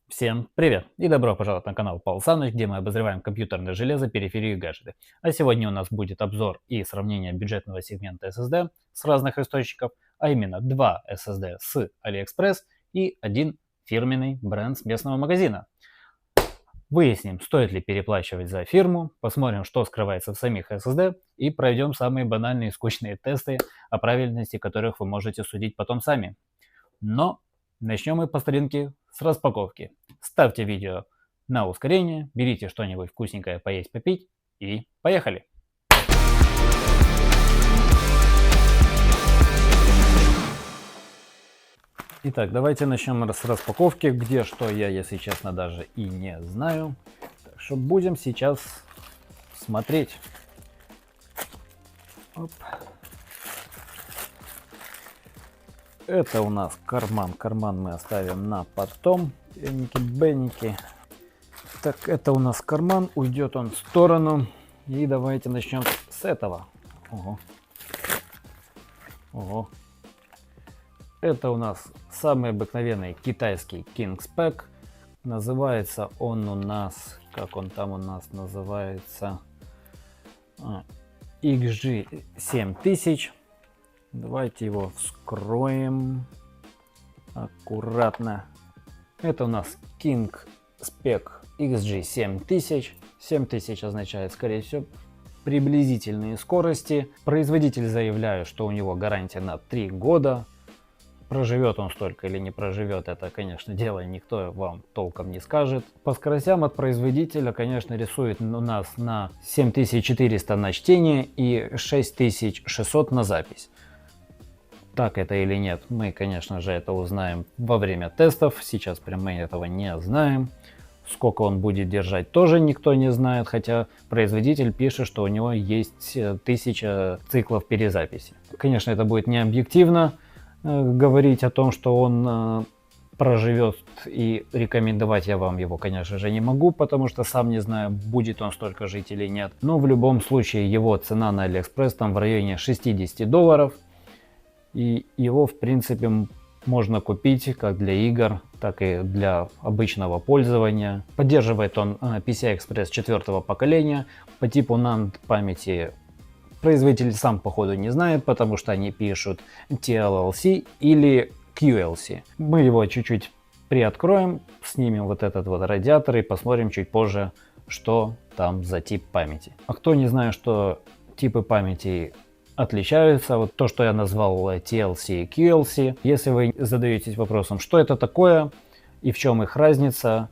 Всем привет и добро пожаловать на канал Павел Саныч, где мы обозреваем компьютерное железо, периферию и гаджеты. А сегодня у нас будет обзор и сравнение бюджетного сегмента SSD с разных источников, а именно два SSD с AliExpress и один фирменный бренд с местного магазина. Выясним, стоит ли переплачивать за фирму, посмотрим, что скрывается в самих SSD и пройдем самые банальные и скучные тесты, о правильности которых вы можете судить потом сами. Но начнем мы по старинке с распаковки. Ставьте видео на ускорение, берите что-нибудь вкусненькое поесть, попить и поехали! Итак, давайте начнем с распаковки. Где что я, если честно, даже и не знаю. Так что будем сейчас смотреть. Оп. Это у нас карман. Карман мы оставим на потом. Бенники. Так, это у нас карман. Уйдет он в сторону. И давайте начнем с этого. Ого. Ого. Это у нас самый обыкновенный китайский Kingspec. Называется он у нас, как он там у нас называется, XG7000. Давайте его вскроем аккуратно. Это у нас Kingspec XG7000. 7000 означает, скорее всего, приблизительные скорости. Производитель заявляет, что у него гарантия на 3 года. Проживет он столько или не проживет, это, конечно, дело никто вам толком не скажет. По скоростям от производителя, конечно, рисует у нас на 7400 на чтение и 6600 на запись. Так это или нет, мы, конечно же, это узнаем во время тестов. Сейчас прям мы этого не знаем. Сколько он будет держать, тоже никто не знает, хотя производитель пишет, что у него есть 1000 циклов перезаписи. Конечно, это будет не объективно говорить о том, что он проживет, и рекомендовать я вам его, конечно же, не могу, потому что сам не знаю, будет он столько жить или нет. Но в любом случае его цена на AliExpress там в районе $60. И его, в принципе, можно купить как для игр, так и для обычного пользования. Поддерживает он PCI-Express 4-го поколения. По типу NAND памяти производитель сам, походу, не знает, потому что они пишут TLC или QLC. Мы его чуть-чуть приоткроем, снимем вот этот вот радиатор и посмотрим чуть позже, что там за тип памяти. А кто не знает, что типы памяти отличаются, вот то, что я назвал TLC и QLC. Если вы задаетесь вопросом, что это такое и в чем их разница,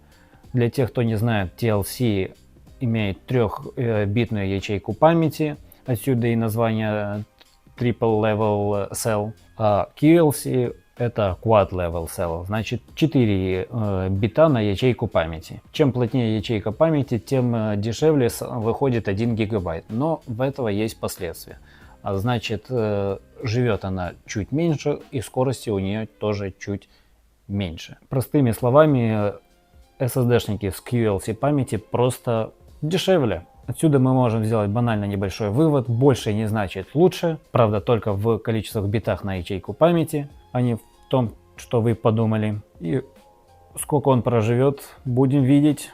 для тех, кто не знает, TLC имеет 3-битную ячейку памяти, отсюда и название Triple Level Cell, а QLC это Quad Level Cell, значит 4 бита на ячейку памяти. Чем плотнее ячейка памяти, тем дешевле выходит 1 гигабайт, но в этого есть последствия. А значит, живет она чуть меньше и скорости у нее тоже чуть меньше. Простыми словами, SSD-шники с QLC памяти просто дешевле. Отсюда мы можем сделать банально небольшой вывод. Больше не значит лучше. Правда, только в количествах битах на ячейку памяти, а не в том, что вы подумали. И сколько он проживет, будем видеть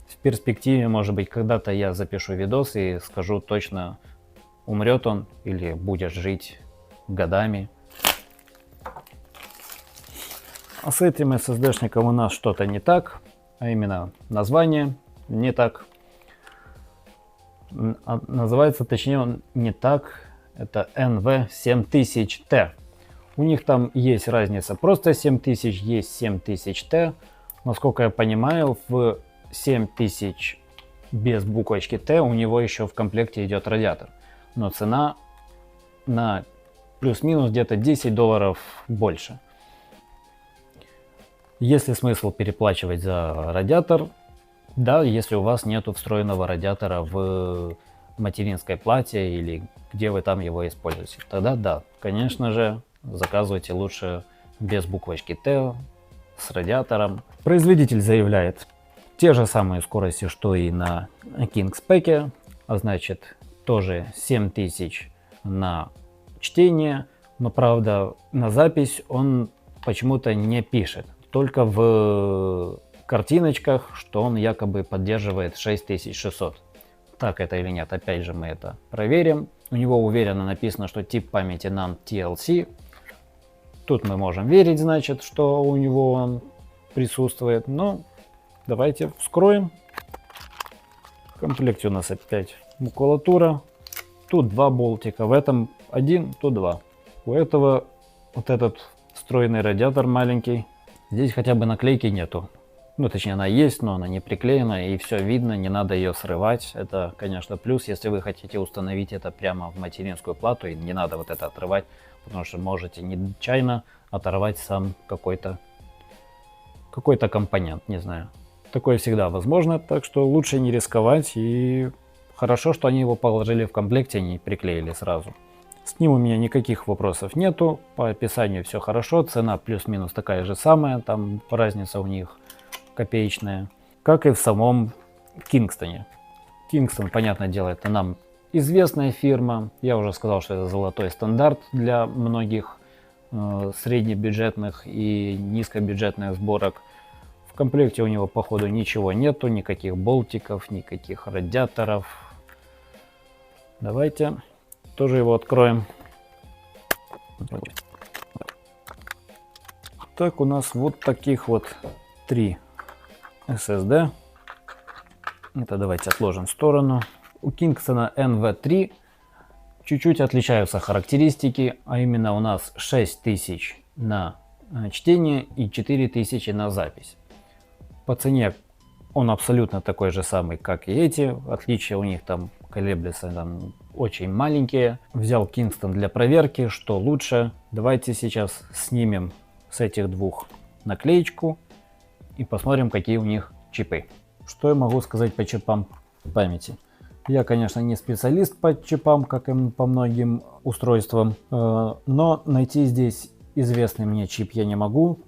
в перспективе. Может быть, когда-то я запишу видос и скажу точно, умрет он или будет жить годами. А с этим SSD-шником у нас что-то не так, а именно название не так. Называется, точнее, он не так, это NV7000T. У них там есть разница, просто 7000, есть 7000T. Насколько я понимаю, в 7000 без буквочки T у него еще в комплекте идет радиатор. Но цена на плюс-минус где-то $10 больше. Есть ли смысл переплачивать за радиатор? Да, если у вас нет встроенного радиатора в материнской плате или где вы там его используете. Тогда да, конечно же, заказывайте лучше без буквочки Т с радиатором. Производитель заявляет те же самые скорости, что и на Kingspec, а значит тоже 7000 на чтение, но правда на запись он почему-то не пишет, только в картиночках, что он якобы поддерживает 6600. Так это или нет, опять же мы это проверим. У него уверенно написано, что тип памяти NAND TLC. Тут мы можем верить, значит, что у него он присутствует. Но давайте вскроем. В комплекте у нас опять макулатура. Тут 2 болтика, в этом 1, тут 2. У этого вот этот встроенный радиатор маленький. Здесь хотя бы наклейки нету. Ну, точнее, она есть, но она не приклеена, и все видно, не надо ее срывать. Это, конечно, плюс, если вы хотите установить это прямо в материнскую плату, и не надо вот это отрывать, потому что можете нечаянно оторвать сам какой-то компонент, не знаю. Такое всегда возможно, так что лучше не рисковать, и хорошо, что они его положили в комплекте, не приклеили сразу. С ним у меня никаких вопросов нету, по описанию все хорошо, цена плюс-минус такая же самая, там разница у них копеечная, как и в самом Кингстоне. Кингстон, понятное дело, это нам известная фирма, я уже сказал, что это золотой стандарт для многих среднебюджетных и низкобюджетных сборок. В комплекте у него, походу, ничего нету, никаких болтиков, никаких радиаторов. Давайте тоже его откроем. Так, у нас вот таких вот 3 SSD. Это давайте отложим в сторону. У Kingston NV3 чуть-чуть отличаются характеристики, а именно у нас 6000 на чтение и 4000 на запись. По цене он абсолютно такой же самый, как и эти. Отличия у них там колеблются там очень маленькие. Взял Kingston для проверки, что лучше. Давайте сейчас снимем с этих двух наклеечку и посмотрим, какие у них чипы. Что я могу сказать по чипам памяти? Я, конечно, не специалист по чипам, как и по многим устройствам, но найти здесь известный мне чип я не могу,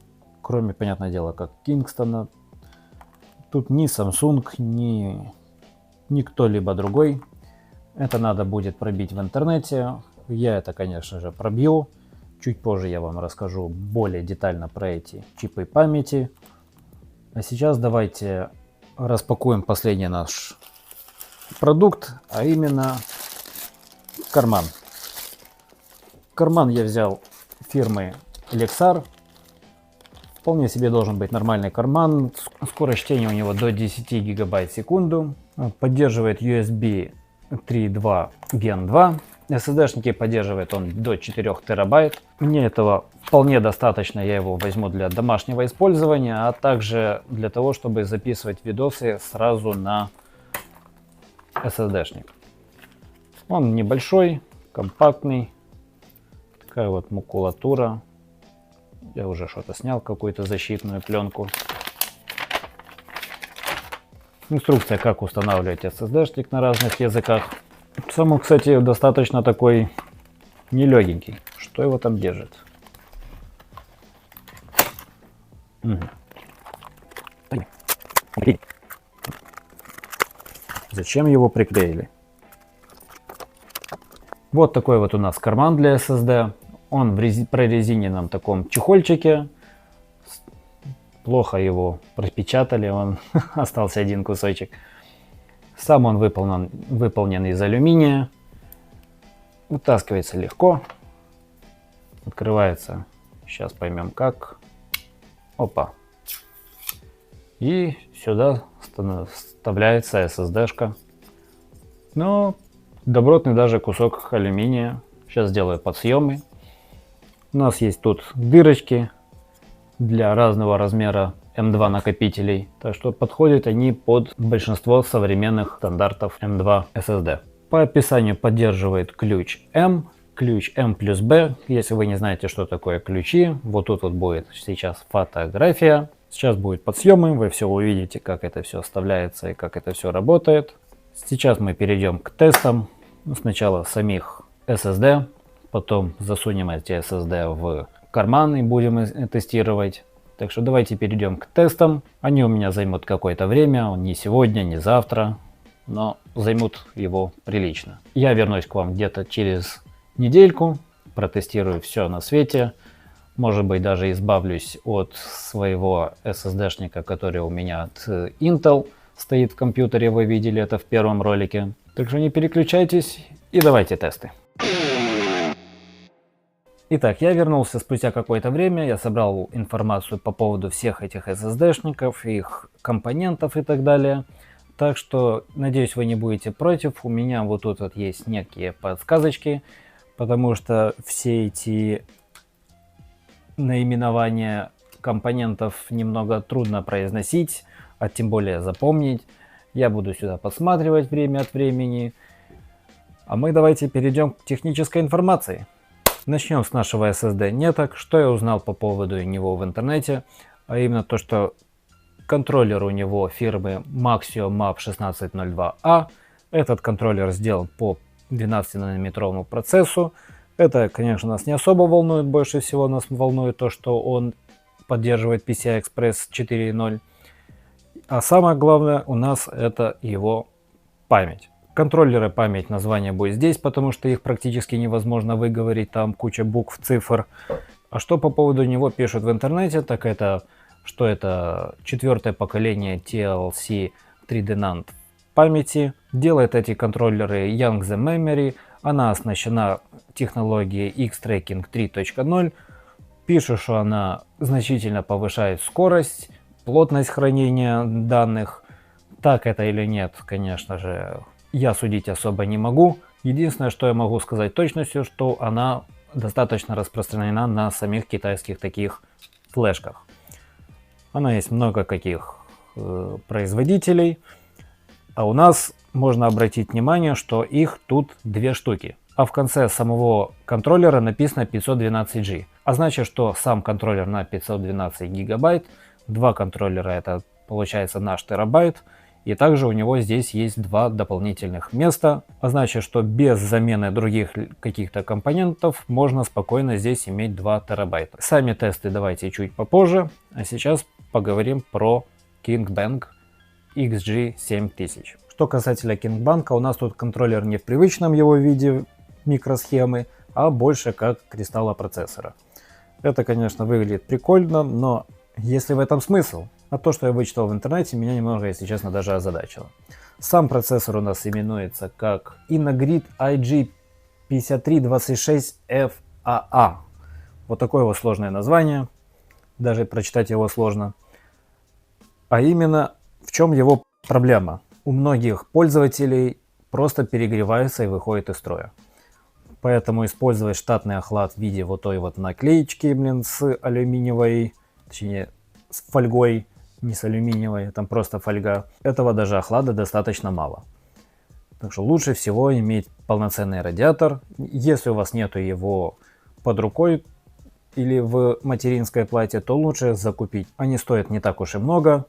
кроме, понятное дело, как Kingston. Тут ни Samsung, ни кто-либо другой. Это надо будет пробить в интернете. Я это, конечно же, пробью. Чуть позже я вам расскажу более детально про эти чипы памяти. А сейчас давайте распакуем последний наш продукт, а именно карман. Карман я взял фирмы Lexar. Вполне себе должен быть нормальный карман. Скорость чтения у него до 10 гигабайт в секунду. Поддерживает USB 3.2 Gen 2. SSD-шники поддерживает он до 4 терабайт. Мне этого вполне достаточно, я его возьму для домашнего использования, а также для того, чтобы записывать видосы сразу на SSD-шник. Он небольшой, компактный. Такая вот макулатура. Я уже что-то снял, какую-то защитную пленку. Инструкция, как устанавливать SSD-шник на разных языках. Сам, кстати, достаточно такой нелегенький. Что его там держит? Зачем его приклеили? Вот такой вот у нас карман для SSD. Он в прорезиненном таком чехольчике. Плохо его пропечатали, он остался один кусочек. Сам он выполнен из алюминия. Вытаскивается легко. Открывается. Сейчас поймем как. Опа. И сюда вставляется SSD-шка. Ну, добротный даже кусок алюминия. Сейчас сделаю подсъемы. У нас есть тут дырочки для разного размера M2 накопителей, так что подходят они под большинство современных стандартов M2 SSD. По описанию поддерживает ключ M плюс B. Если вы не знаете, что такое ключи, вот тут вот будет сейчас фотография. Сейчас будет подсъемы, вы все увидите, как это все вставляется и как это все работает. Сейчас мы перейдем к тестам. Сначала самих SSD, потом засунем эти SSD в карман и будем тестировать. Так что давайте перейдем к тестам. Они у меня займут какое-то время, не сегодня, не завтра, но займут его прилично. Я вернусь к вам где-то через недельку, протестирую все на свете, Может быть, даже избавлюсь от своего SSD-шника, который у меня от Intel стоит в компьютере. Вы видели это в первом ролике. Так что не переключайтесь и давайте тесты. Итак, я вернулся спустя какое-то время, я собрал информацию по поводу всех этих SSD-шников, их компонентов и так далее. Так что, надеюсь, вы не будете против. У меня вот тут вот есть некие подсказочки, потому что все эти наименования компонентов немного трудно произносить, а тем более запомнить. Я буду сюда подсматривать время от времени. А мы давайте перейдем к технической информации. Начнем с нашего SSD неток. Что я узнал по поводу него в интернете, а именно то, что контроллер у него фирмы Maxio MAP 1602A. Этот контроллер сделан по 12-нанометровому процессу. Это, конечно, нас не особо волнует, больше всего нас волнует то, что он поддерживает PCI Express 4.0. А самое главное у нас это его память. Контроллеры память, название будет здесь, потому что их практически невозможно выговорить, там куча букв, цифр. А что по поводу него пишут в интернете, так это, что это 4-е поколение TLC 3D NAND памяти. Делает эти контроллеры Yangtze Memory. Она оснащена технологией X-Tracking 3.0. Пишут, что она значительно повышает скорость, плотность хранения данных. Так это или нет, конечно же, я судить особо не могу. Единственное, что я могу сказать точностью, что она достаточно распространена на самих китайских таких флешках. Она есть много каких производителей. А у нас можно обратить внимание, что их тут 2 штуки. А в конце самого контроллера написано 512G. А значит, что сам контроллер на 512 гигабайт. 2 контроллера это получается наш терабайт. И также у него здесь есть 2 дополнительных места. А значит, что без замены других каких-то компонентов можно спокойно здесь иметь 2 терабайта. Сами тесты давайте чуть попозже. А сейчас поговорим про KingBank XG7000. Что касательно KingBank, у нас тут контроллер не в привычном его виде микросхемы, а больше как кристаллопроцессора. Это, конечно, выглядит прикольно, но есть ли в этом смысл? А то, что я вычитал в интернете, меня немного, если честно, даже озадачило. Сам процессор у нас именуется как Innogrid IG5326FAA. Вот такое вот сложное название, даже прочитать его сложно. А именно, в чем его проблема? У многих пользователей просто перегревается и выходит из строя. Поэтому использовать штатный охлад в виде вот той вот наклеечки, с алюминиевой, точнее с фольгой, не с алюминиевой, там просто фольга. Этого даже охлада достаточно мало. Так что лучше всего иметь полноценный радиатор. Если у вас нету его под рукой или в материнской плате, то лучше закупить. Они стоят не так уж и много.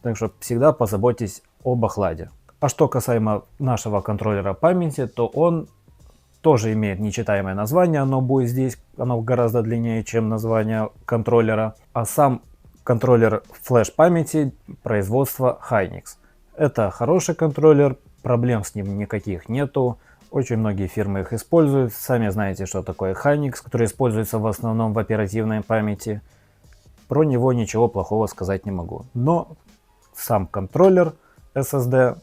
Так что всегда позаботьтесь об охладе. А что касаемо нашего контроллера памяти, то он тоже имеет нечитаемое название. Оно будет здесь, оно гораздо длиннее, чем название контроллера. А сам контроллер флеш-памяти производства Hynix. Это хороший контроллер, проблем с ним никаких нету. Очень многие фирмы их используют. Сами знаете, что такое Hynix, который используется в основном в оперативной памяти. Про него ничего плохого сказать не могу. Но сам контроллер SSD,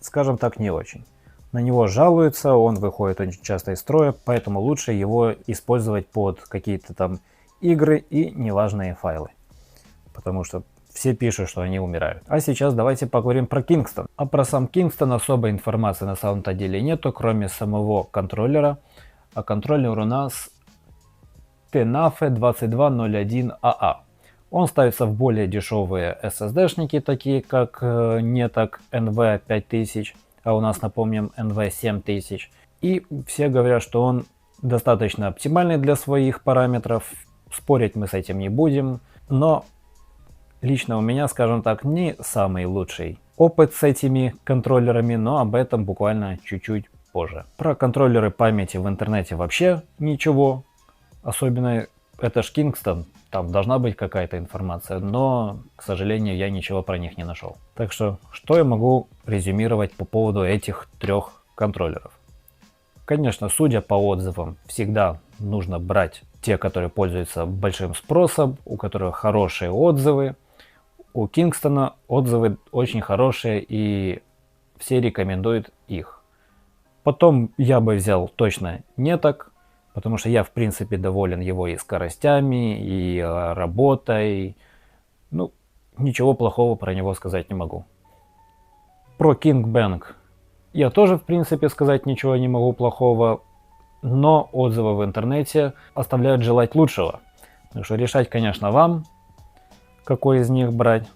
скажем так, не очень. На него жалуются, он выходит очень часто из строя, поэтому лучше его использовать под какие-то там игры и неважные файлы. Потому что все пишут, что они умирают. А сейчас давайте поговорим про Kingston. А про сам Kingston особой информации на самом-то деле нету, кроме самого контроллера. А контроллер у нас Tenafe 2201AA. Он ставится в более дешевые SSD-шники, такие как Netok NV5000, а у нас, напомним, NV7000. И все говорят, что он достаточно оптимальный для своих параметров. Спорить мы с этим не будем, но лично у меня, скажем так, не самый лучший опыт с этими контроллерами, но об этом буквально чуть-чуть позже. Про контроллеры памяти в интернете вообще ничего, особенно это ж Kingston, там должна быть какая-то информация, но, к сожалению, я ничего про них не нашел. Так что я могу резюмировать по поводу этих 3 контроллеров? Конечно, судя по отзывам, всегда нужно брать те, которые пользуются большим спросом, у которых хорошие отзывы. У Kingston отзывы очень хорошие, и все рекомендуют их. Потом я бы взял точно Netak, потому что я в принципе доволен его и скоростями, и работой. Ну, ничего плохого про него сказать не могу. Про KingBank я тоже в принципе сказать ничего не могу плохого, но отзывы в интернете оставляют желать лучшего. Так что решать, конечно, вам, какой из них брать.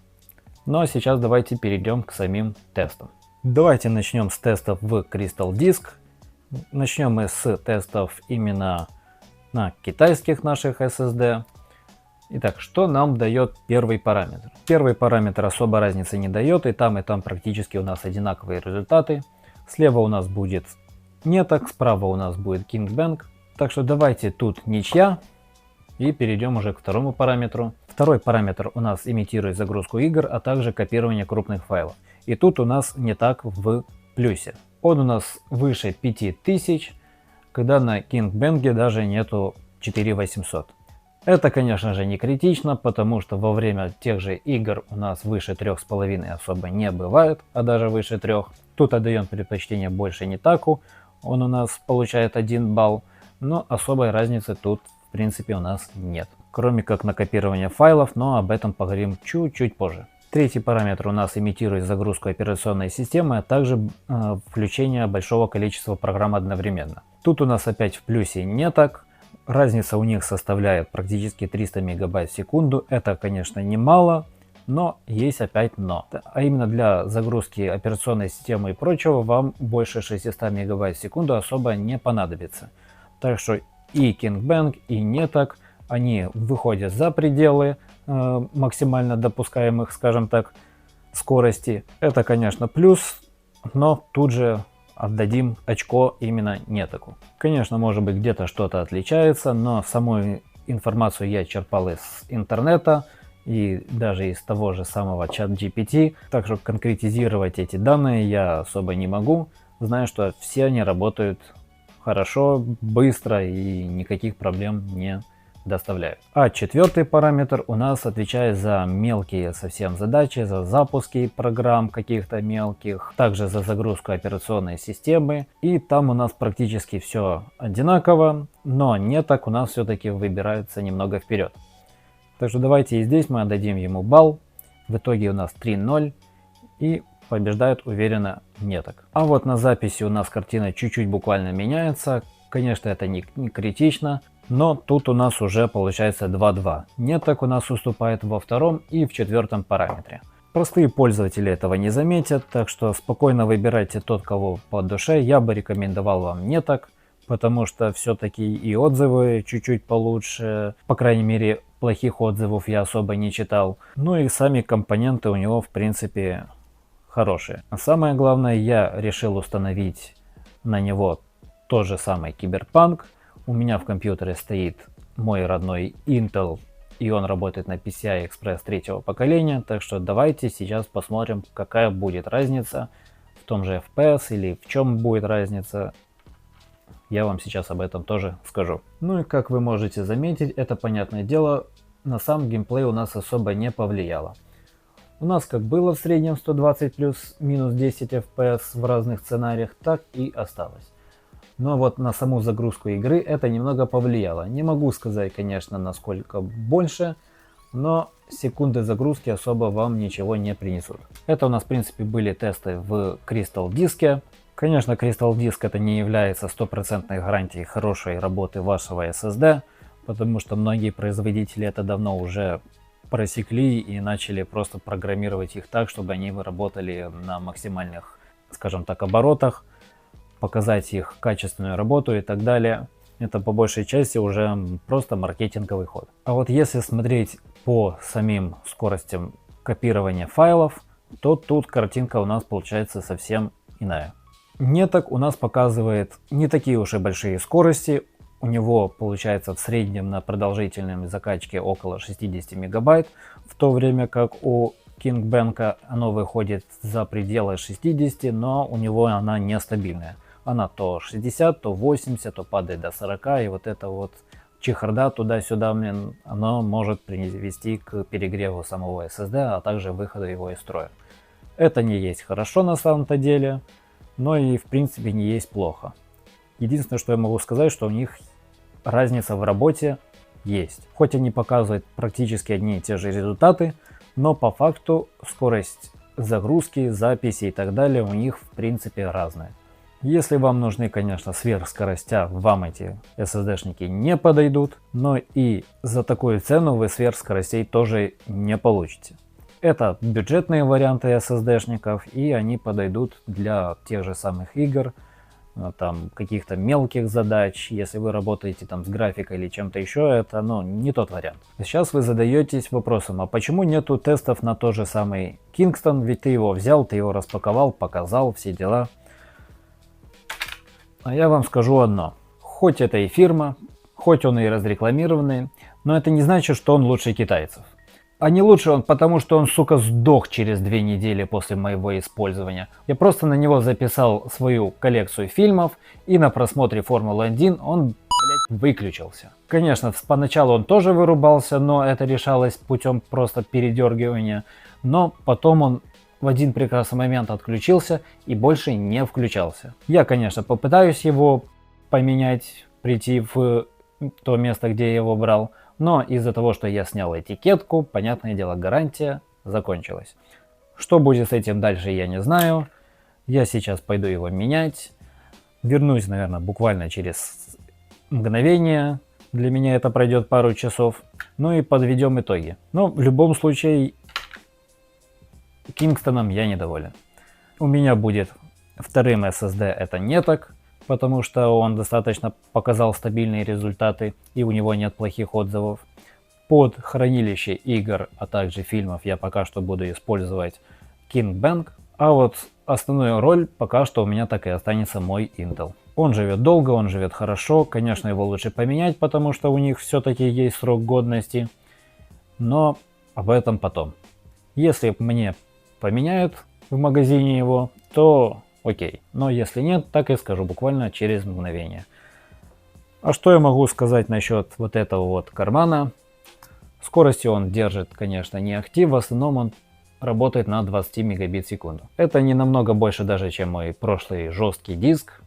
Ну а сейчас давайте перейдем к самим тестам. Давайте начнем с тестов в Crystal Disk. Начнем мы с тестов именно на китайских наших SSD. Итак, что нам дает первый параметр? Первый параметр особо разницы не дает, и там практически у нас одинаковые результаты. Слева у нас будет Netak, справа у нас будет KingBank. Так что давайте тут ничья. И перейдем уже к второму параметру. Второй параметр у нас имитирует загрузку игр, а также копирование крупных файлов. И тут у нас Netak в плюсе. Он у нас выше 5000, когда на KingBank даже нету 4800. Это, конечно же, не критично, потому что во время тех же игр у нас выше 3,5 особо не бывает, а даже выше 3. Тут отдаем предпочтение больше Netak. Он у нас получает 1 балл, но особой разницы тут в принципе у нас нет. Кроме как на копирование файлов, но об этом поговорим чуть-чуть позже. Третий параметр у нас имитирует загрузку операционной системы, а также включение большого количества программ одновременно. Тут у нас опять в плюсе Netak. Разница у них составляет практически 300 мегабайт в секунду. Это, конечно, немало, но есть опять но. А именно для загрузки операционной системы и прочего вам больше 600 мегабайт в секунду особо не понадобится. Так что и KingBank, и Netak, они выходят за пределы максимально допускаемых, скажем так, скорости. Это, конечно, плюс, но тут же отдадим очко именно Netak. Конечно, может быть, где-то что-то отличается, но саму информацию я черпал из интернета и даже из того же самого ChatGPT, так что конкретизировать эти данные я особо не могу. Знаю, что все они работают хорошо, быстро и никаких проблем не доставляют. А четвертый параметр у нас отвечает за мелкие совсем задачи, за запуски программ каких-то мелких, также за загрузку операционной системы. И там у нас практически все одинаково, но Netak у нас все-таки выбирается немного вперед. Так что давайте и здесь мы отдадим ему балл. В итоге у нас 3-0 и побеждает уверенно Netak. А вот на записи у нас картина чуть-чуть буквально меняется. Конечно, это не критично, но тут у нас уже получается 2-2. Netak у нас уступает во втором и в четвертом параметре. Простые пользователи этого не заметят, так что спокойно выбирайте тот, кого по душе. Я бы рекомендовал вам Netak, потому что все-таки и отзывы чуть-чуть получше. По крайней мере, плохих отзывов я особо не читал. Ну и сами компоненты у него в принципе хорошие. А самое главное, я решил установить на него тот же самый Cyberpunk. У меня в компьютере стоит мой родной Intel, и он работает на PCI Express 3-го поколения, так что давайте сейчас посмотрим, какая будет разница в том же FPS или в чем будет разница. Я вам сейчас об этом тоже скажу. Ну и как вы можете заметить, это, понятное дело, на сам геймплей у нас особо не повлияло. У нас как было в среднем 120 плюс-минус 10 FPS в разных сценариях, так и осталось. Но вот на саму загрузку игры это немного повлияло. Не могу сказать, конечно, насколько больше, но секунды загрузки особо вам ничего не принесут. Это у нас, в принципе, были тесты в Crystal Disk. Конечно, Crystal Disk это не является стопроцентной гарантией хорошей работы вашего SSD, потому что многие производители это давно уже просекли и начали просто программировать их так, чтобы они работали на максимальных, скажем так, оборотах, показать их качественную работу и так далее. Это по большей части уже просто маркетинговый ход. А вот если смотреть по самим скоростям копирования файлов, то тут картинка у нас получается совсем иная. Netak у нас показывает не такие уж и большие скорости. У него получается в среднем на продолжительной закачке около 60 мегабайт, в то время как у KingBank оно выходит за пределы 60, но у него она нестабильная. Она то 60, то 80, то падает до 40, и вот это вот чехарда туда-сюда, оно может привести к перегреву самого SSD, а также выходу его из строя. Это не есть хорошо на самом-то деле, но и в принципе не есть плохо. Единственное, что я могу сказать, что у них разница в работе есть. Хоть они показывают практически одни и те же результаты, но по факту скорость загрузки, записи и так далее у них в принципе разная. Если вам нужны, конечно, сверхскоростя, вам эти SSD-шники не подойдут, но и за такую цену вы сверхскоростей тоже не получите. Это бюджетные варианты SSD-шников, и они подойдут для тех же самых игр, там каких-то мелких задач. Если вы работаете там с графикой или чем-то еще, это не тот вариант. Сейчас вы задаетесь вопросом, а почему нету тестов на тот же самый Kingston, ведь ты его взял, ты его распаковал, показал, все дела. А я вам скажу одно, хоть это и фирма, хоть он и разрекламированный, но это не значит, что он лучше китайцев. А не лучше он, потому что он, сука, сдох через 2 недели после моего использования. Я просто на него записал свою коллекцию фильмов, и на просмотре Формулы-1 он, блядь, выключился. Конечно, поначалу он тоже вырубался, но это решалось путем просто передергивания. Но потом он в один прекрасный момент отключился и больше не включался. Я, конечно, попытаюсь его поменять, прийти в то место, где я его брал. Но из-за того, что я снял этикетку, понятное дело, гарантия закончилась. Что будет с этим дальше, я не знаю. Я сейчас пойду его менять. Вернусь, наверное, буквально через мгновение. Для меня это пройдет пару часов. Ну и подведем итоги. Но в любом случае, Кингстоном я недоволен. У меня будет вторым SSD, это Неток, потому что он достаточно показал стабильные результаты и у него нет плохих отзывов. Под хранилище игр, а также фильмов я пока что буду использовать KingBank, а вот основную роль пока что у меня так и останется мой Intel. Он живет долго, он живет хорошо, конечно его лучше поменять, потому что у них все-таки есть срок годности, но об этом потом. Если мне поменяют в магазине его, то окей, но если нет, так и скажу буквально через мгновение. А что я могу сказать насчет вот этого вот кармана? Скорости он держит, конечно, не ахти, в основном он работает на 20 мегабит в секунду. Это не намного больше даже, чем мой прошлый жесткий диск,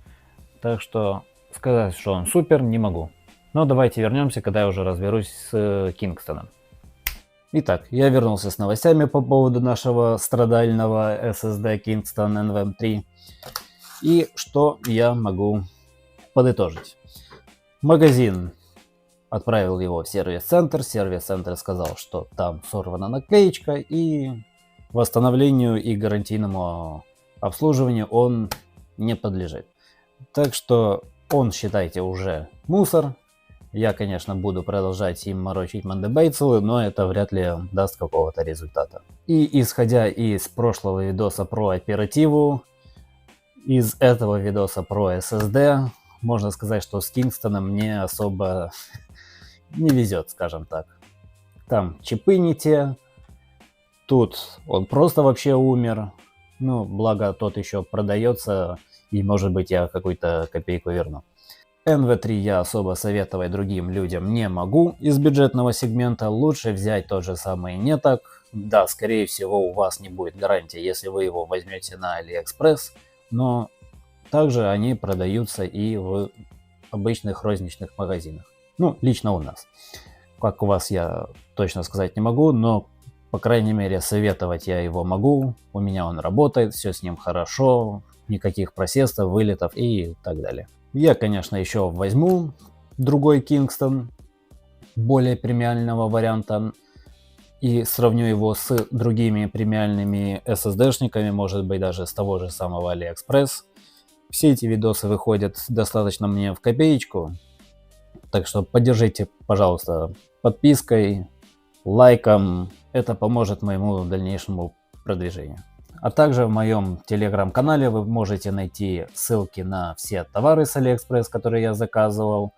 так что сказать, что он супер, не могу. Но давайте вернемся, когда я уже разберусь с Кингстоном. Итак, я вернулся с новостями по поводу нашего страдального SSD Kingston NVMe 3. И что я могу подытожить? Магазин отправил его в сервис-центр. Сервис-центр сказал, что там сорвана наклеечка, и восстановлению и гарантийному обслуживанию он не подлежит. Так что он, считайте, уже мусор. Я, конечно, буду продолжать им морочить мандебейцелы, но это вряд ли даст какого-то результата. И исходя из прошлого видоса про оперативу, из этого видоса про SSD, можно сказать, что с Кингстоном мне особо не везет, скажем так. Там чипы не те, тут он просто вообще умер. Ну, благо тот еще продается, и может быть я какую-то копейку верну. NV3 я особо советовать другим людям не могу из бюджетного сегмента. Лучше взять тот же самый Неток. Да, скорее всего у вас не будет гарантии, если вы его возьмете на AliExpress. Но также они продаются и в обычных розничных магазинах. Ну, лично у нас. Как у вас я точно сказать не могу, но по крайней мере советовать я его могу. У меня он работает, все с ним хорошо, никаких просестов, вылетов и так далее. Я, конечно, еще возьму другой Kingston, более премиального варианта, и сравню его с другими премиальными SSD-шниками, может быть даже с того же самого AliExpress. Все эти видосы выходят достаточно мне в копеечку, так что поддержите, пожалуйста, подпиской, лайком, это поможет моему дальнейшему продвижению. А также в моем телеграм-канале вы можете найти ссылки на все товары с AliExpress, которые я заказывал.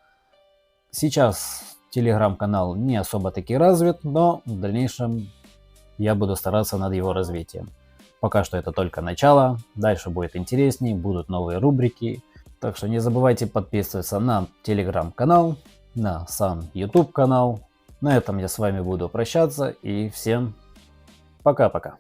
Сейчас телеграм-канал не особо таки развит, но в дальнейшем я буду стараться над его развитием. Пока что это только начало, дальше будет интереснее, будут новые рубрики. Так что не забывайте подписываться на телеграм-канал. на сам YouTube канал. На этом я с вами буду прощаться и всем пока-пока.